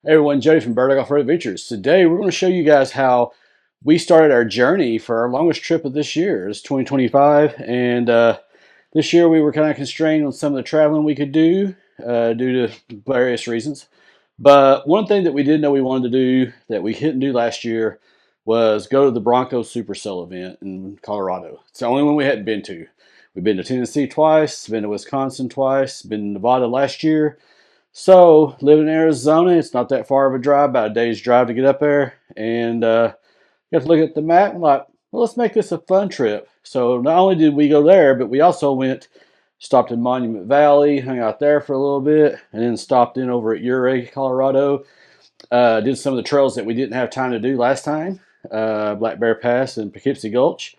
Hey everyone, Jody from Bird Off-Road Adventures. Today we're going to show you guys how we started our journey for our longest trip of this year. It's 2025, and this year we were kind of constrained on some of the traveling we could do due to various reasons. But one thing that we did know we wanted to do that we couldn't do last year was go to the Bronco Supercell event in Colorado. It's the only one we hadn't been to. We've been to Tennessee twice, been to Wisconsin twice, been to Nevada last year. So, living in Arizona, it's not that far of a drive, about a day's drive to get up there. And you have to look at the map and like, well, let's make this a fun trip. So, not only did we go there, but we also stopped in Monument Valley, hung out there for a little bit, and then stopped in over at Ouray, Colorado. Did some of the trails that we didn't have time to do last time, Black Bear Pass and Poughkeepsie Gulch.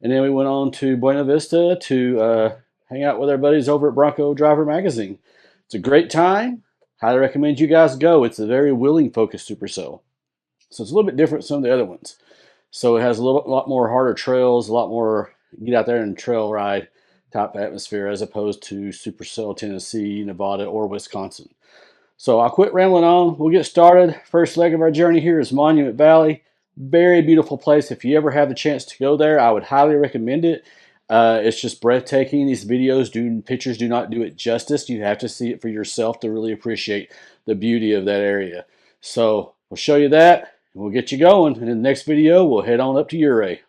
And then we went on to Buena Vista to hang out with our buddies over at Bronco Driver Magazine. It's a great time. Highly recommend you guys go. It's a very wheeling focused supercell. So it's a little bit different from some of the other ones. So it has a lot more harder trails, a lot more get out there and trail ride type atmosphere as opposed to Supercell Tennessee, Nevada, or Wisconsin. So I'll quit rambling on. We'll get started. First leg of our journey here is Monument Valley. Very beautiful place. If you ever have the chance to go there, I would highly recommend it. It's just breathtaking. These pictures do not do it justice. You have to see it for yourself to really appreciate the beauty of that area. So we'll show you that, and we'll get you going. And in the next video, we'll head on up to Ouray.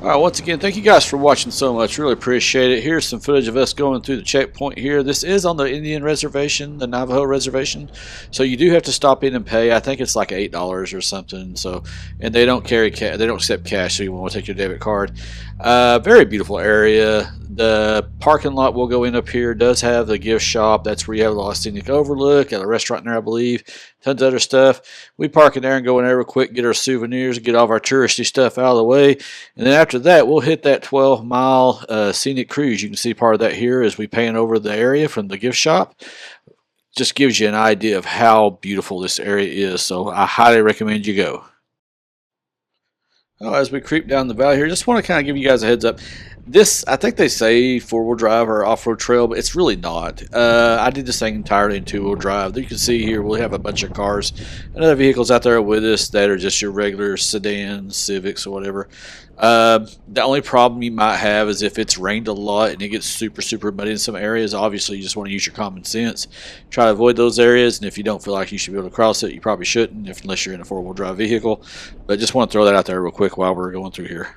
All right, once again, thank you guys for watching so much. Really appreciate it. Here's some footage of us going through the checkpoint here. This is on the Indian reservation, the Navajo reservation. So you do have to stop in and pay. I think it's like $8 or something. So, and they don't carry cash. They don't accept cash, so you want to take your debit card. Very beautiful area. The parking lot we'll go in up here does have the gift shop. That's where you have a lot of scenic overlook. Got a restaurant in there, I believe. Tons of other stuff. We park in there and go in there real quick, get our souvenirs, get all of our touristy stuff out of the way. And then after that, we'll hit that 12-mile scenic cruise. You can see part of that here as we pan over the area from the gift shop. Just gives you an idea of how beautiful this area is. So I highly recommend you go. As we creep down the valley here, just want to kind of give you guys a heads up. This, I think they say four-wheel drive or off-road trail, but it's really not. I did this thing entirely in two-wheel drive. You can see here we'll have a bunch of cars and other vehicles out there with us that are just your regular sedans, Civics, or whatever. The only problem you might have is if it's rained a lot and it gets super, super muddy in some areas. Obviously, you just want to use your common sense. Try to avoid those areas, and if you don't feel like you should be able to cross it, you probably shouldn't unless you're in a four-wheel drive vehicle. But just want to throw that out there real quick while we're going through here.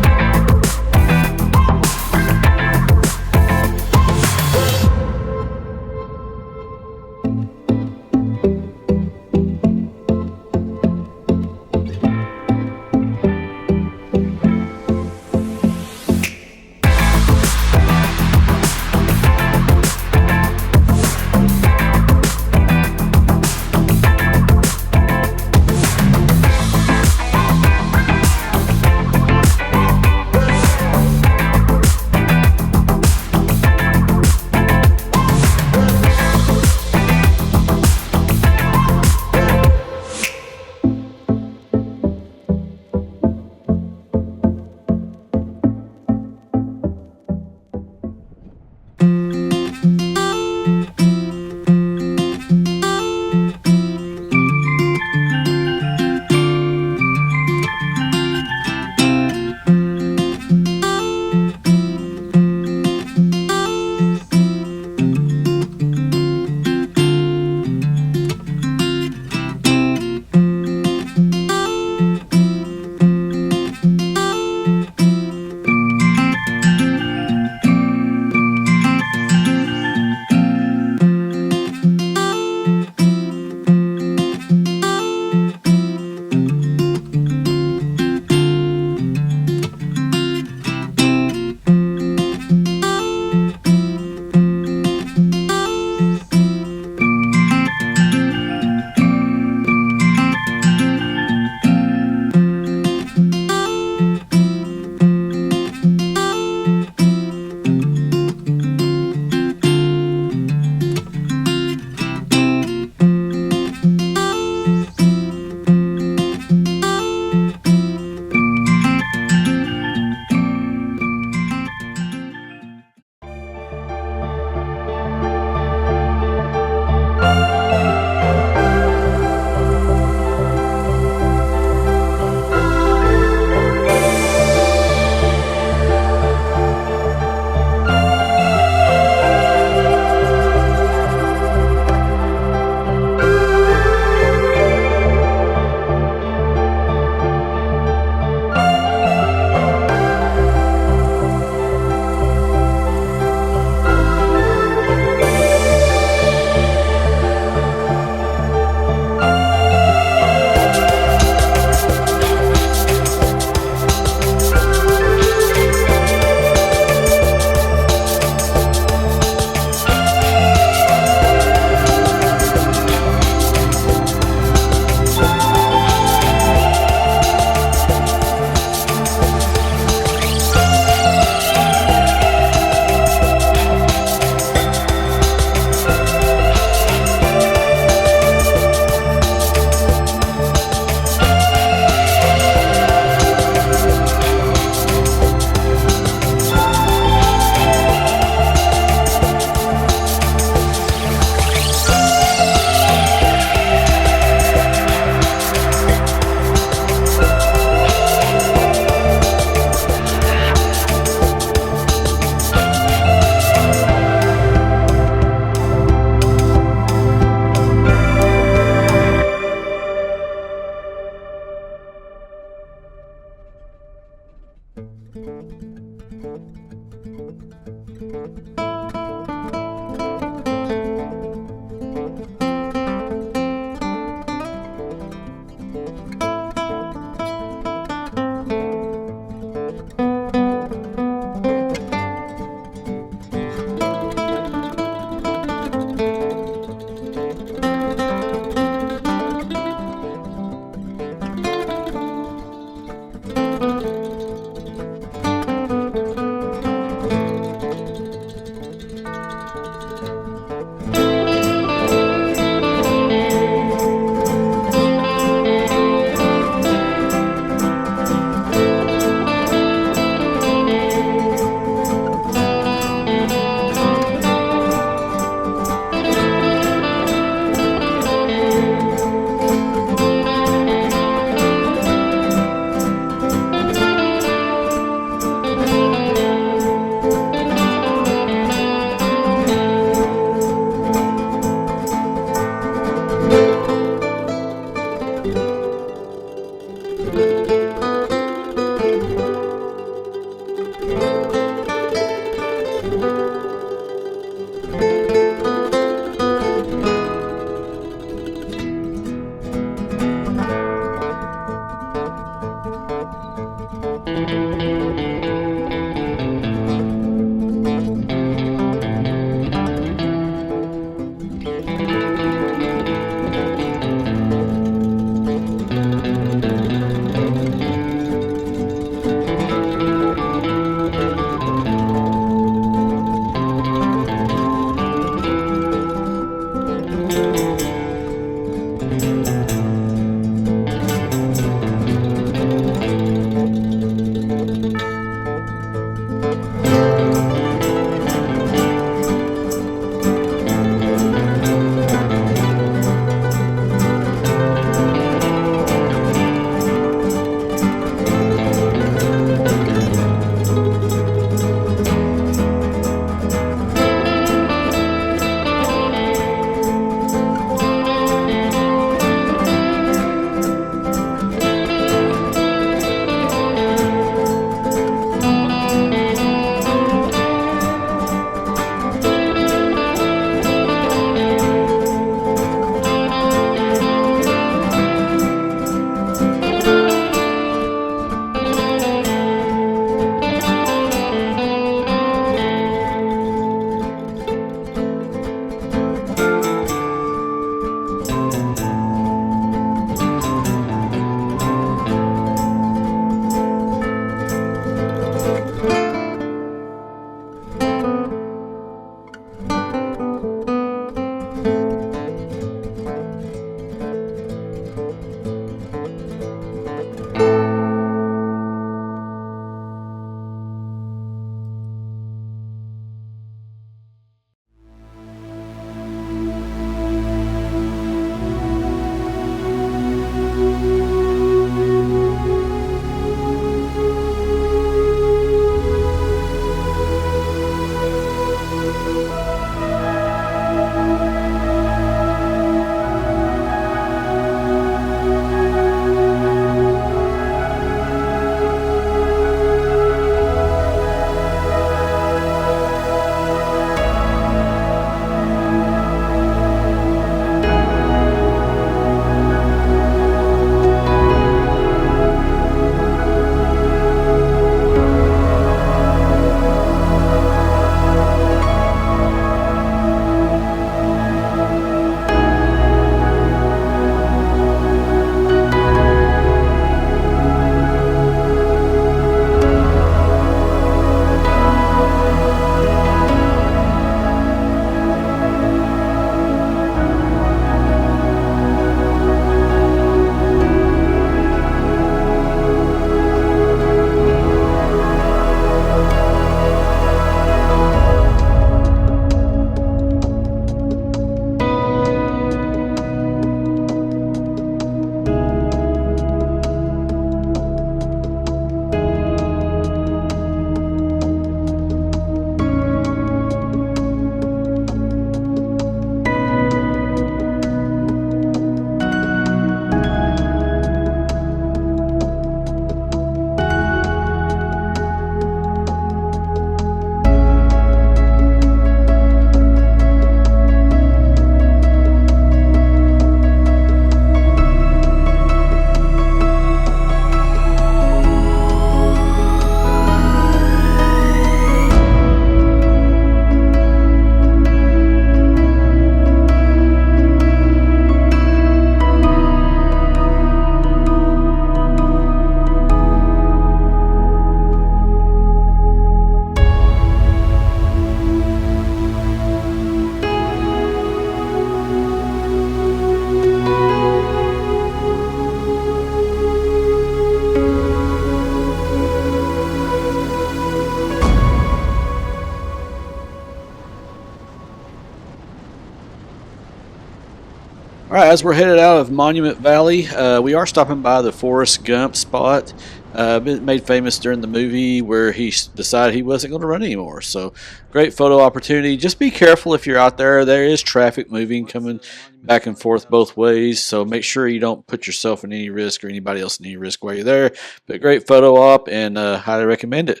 All right, as we're headed out of Monument Valley, we are stopping by the Forrest Gump spot, made famous during the movie where he decided he wasn't going to run anymore. So, great photo opportunity. Just be careful if you're out there. There is traffic moving, coming back and forth both ways. So, make sure you don't put yourself in any risk or anybody else in any risk while you're there. But great photo op, and highly recommend it.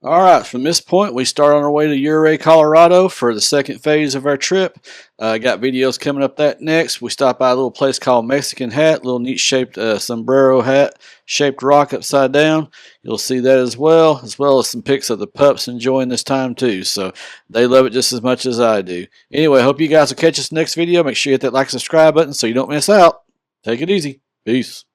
All right, from this point, we start on our way to Ouray, Colorado for the second phase of our trip. Got videos coming up that next. We stop by a little place called Mexican Hat, little neat shaped sombrero hat, shaped rock upside down. You'll see that as well as some pics of the pups enjoying this time too. So they love it just as much as I do. Anyway, hope you guys will catch us next video. Make sure you hit that like and subscribe button so you don't miss out. Take it easy. Peace.